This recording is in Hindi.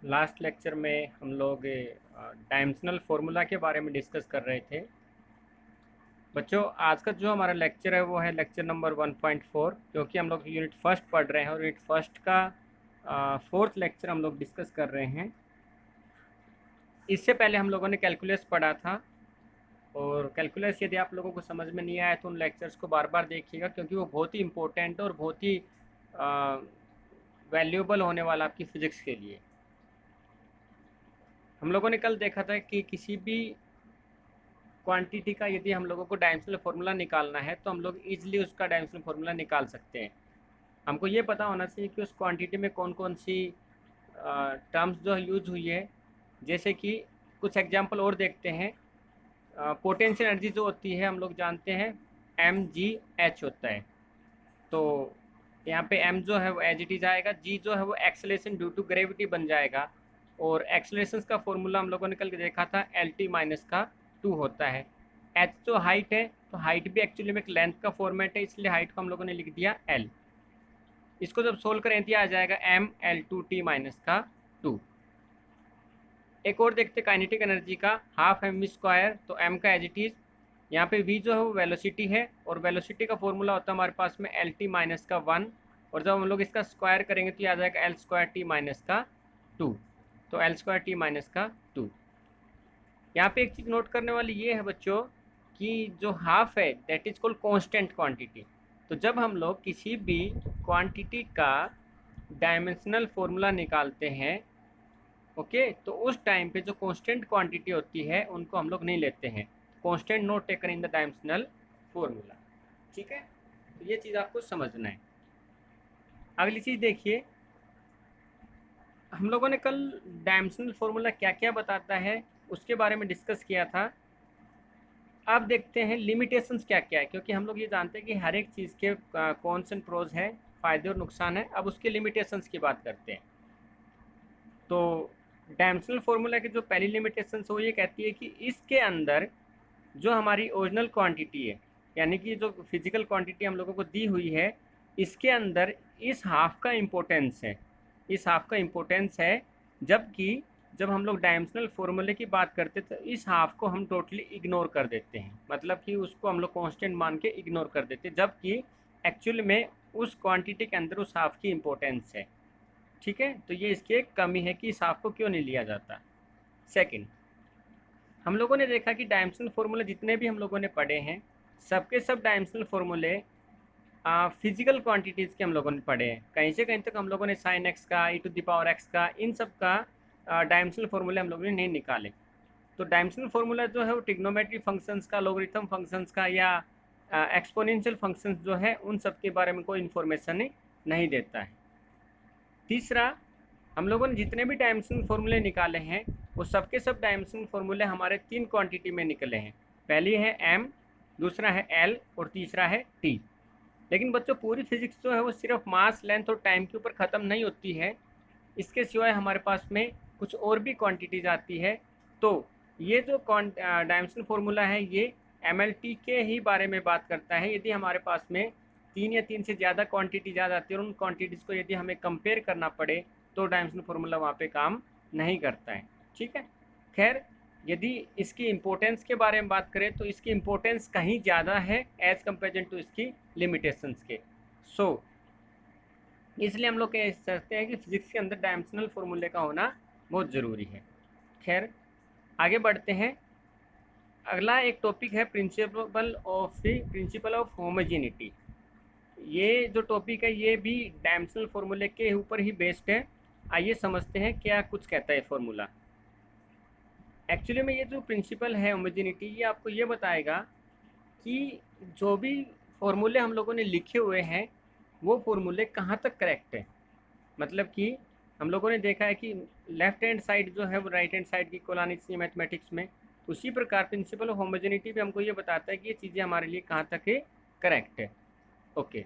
लास्ट लेक्चर में हम लोग डायमेंशनल फार्मूला के बारे में डिस्कस कर रहे थे। बच्चों, आज का जो हमारा लेक्चर है वो है लेक्चर नंबर 1.4, क्योंकि हम लोग यूनिट फर्स्ट पढ़ रहे हैं और यूनिट फर्स्ट का फोर्थ लेक्चर हम लोग डिस्कस कर रहे हैं। इससे पहले हम लोगों ने कैलकुलस पढ़ा था, और कैलकुलस यदि आप लोगों को समझ में नहीं आया तो उन लेक्चर्स को बार बार देखिएगा, क्योंकि वो बहुत ही इम्पोर्टेंट और बहुत ही वैल्यूएबल होने वाला आपकी फ़िज़िक्स के लिए। हम लोगों ने कल देखा था कि किसी भी क्वांटिटी का यदि हम लोगों को डायमेंशनल फार्मूला निकालना है तो हम लोग इजीली उसका डायमेंशनल फार्मूला निकाल सकते हैं। हमको ये पता होना चाहिए कि उस क्वांटिटी में कौन कौन सी टर्म्स जो यूज हुई है। जैसे कि कुछ एग्जांपल और देखते हैं। पोटेंशियल एनर्जी जो होती है हम लोग जानते हैं mgh होता है। तो यहाँ पे m जो है वो एज इट इज आएगा, g जो है वो एक्सेलरेशन ड्यू टू ग्रेविटी बन जाएगा, और एक्सेलरेशन का फॉर्मूला हम लोगों ने कल देखा था LT माइनस का 2 होता है। h जो हाइट है, तो हाइट भी एक्चुअली में एक लेंथ का फॉर्मेट है, इसलिए हाइट को हम लोगों ने लिख दिया l। इसको जब सोल्व करें तो आ जाएगा mL2T माइनस का 2। एक और देखते काइनेटिक एनर्जी का, हाफ mv², तो m का एज इट इज। यहाँ पे v जो है वो वेलोसिटी है, और वेलोसिटी का फॉर्मूला होता है हमारे पास में LT माइनस का 1, और जब हम लोग इसका स्क्वायर करेंगे तो ये आ जाएगा L² T माइनस का 2। तो L² T माइनस का 2। यहाँ पे एक चीज़ नोट करने वाली ये है बच्चों कि जो हाफ है that is called constant quantity. तो जब हम लोग किसी भी क्वांटिटी का डायमेंशनल फॉर्मूला निकालते हैं, ओके, तो उस टाइम पे जो कांस्टेंट क्वांटिटी होती है उनको हम लोग नहीं लेते हैं। Constant not taken in the dimensional formula. ठीक है, तो ये चीज़ आपको समझना है। अगली चीज़ देखिए, हम लोगों ने कल डायमेंशनल फॉर्मूला क्या क्या बताता है उसके बारे में डिस्कस किया था। अब देखते हैं लिमिटेशंस क्या क्या है, क्योंकि हम लोग ये जानते हैं कि हर एक चीज़ के कौन से प्रोज है, फ़ायदे और नुकसान है। अब उसके लिमिटेशंस की बात करते हैं। तो डायमेंशनल फार्मूला की जो पहली लिमिटेशन है वो ये कहती है कि इसके अंदर जो हमारी ओरिजिनल क्वांटिटी है, यानी कि जो फिजिकल क्वांटिटी हम लोगों को दी हुई है, इसके अंदर इस हाफ का इम्पोर्टेंस है, इस हाफ का इम्पोर्टेंस है। जबकि जब हम लोग डायमेंशनल फार्मूले की बात करते तो इस हाफ को हम टोटली इग्नोर कर देते हैं, मतलब कि उसको हम लोग कांस्टेंट मान के इग्नोर कर देते हैं, जबकि एक्चुअल में उस क्वांटिटी के अंदर उस हाफ की इम्पोर्टेंस है। ठीक है, तो ये इसकी एक कमी है कि इस हाफ को क्यों नहीं लिया जाता। सेकंड, हम लोगों ने देखा कि डायमेंशनल फार्मूले जितने भी हम लोगों ने पढ़े हैं, सबके सब डायमेंशनल फार्मूले फिजिकल क्वांटिटीज़ के हम लोगों ने पढ़े हैं। कहीं से कहीं तक हम लोगों ने साइन एक्स का, e⁻x का, इन सब का डायमेंशनल फार्मूले हम लोगों ने नहीं निकाले। तो डायमेंशनल फार्मूला जो है वो ट्रिग्नोमेट्री फंक्शंस का, लॉगरिथम फंक्शंस का, या एक्सपोनेंशियल फंक्शंस जो है उन सब के बारे में कोई इन्फॉर्मेशन नहीं देता है। तीसरा, हम लोगों ने जितने भी डायमेंशनल फार्मूले निकाले हैं वो सबके सब डायमेंशनल फार्मूले हमारे 3 क्वांटिटी में निकले हैं। पहली है m, दूसरा है l, और तीसरा है t। लेकिन बच्चों, पूरी फिजिक्स जो है वो सिर्फ मास, लेंथ और टाइम के ऊपर ख़त्म नहीं होती है। इसके सिवाय हमारे पास में कुछ और भी क्वांटिटीज़ आती है। तो ये जो डायमेंशनल फार्मूला है ये MLT के ही बारे में बात करता है। यदि हमारे पास में 3 या 3 से ज़्यादा क्वांटिटीज आ जाती है और उन क्वांटिटीज़ को यदि हमें कंपेयर करना पड़े तो डायमेंशनल फार्मूला वहाँ पे काम नहीं करता है। ठीक है, खैर, यदि इसकी इम्पोर्टेंस के बारे में बात करें तो इसकी इम्पोर्टेंस कहीं ज़्यादा है एज़ कम्पेरिजन टू इसकी लिमिटेशंस के। इसलिए हम लोग कह सकते हैं कि फिजिक्स के अंदर डायमेंशनल फार्मूले का होना बहुत ज़रूरी है। खैर, आगे बढ़ते हैं। अगला एक टॉपिक है प्रिंसिपल ऑफ होमोजेनिटी। ये जो टॉपिक है ये भी डायमेंशनल फार्मूले के ऊपर ही बेस्ड है। आइए समझते हैं क्या कुछ कहता है फार्मूला। एक्चुअली में ये जो प्रिंसिपल है होमोजेनिटी, ये आपको ये बताएगा कि जो भी फार्मूले हम लोगों ने लिखे हुए हैं वो फार्मूले कहाँ तक करेक्ट है। मतलब कि हम लोगों ने देखा है कि लेफ्ट हैंड साइड जो है वो राइट हैंड साइड की इक्वल आनी चाहिए मैथमेटिक्स में। उसी प्रकार प्रिंसिपल ऑफ होमोजेनिटी भी हमको ये बताता है कि ये चीज़ें हमारे लिए कहाँ तक है करेक्ट है। ओके,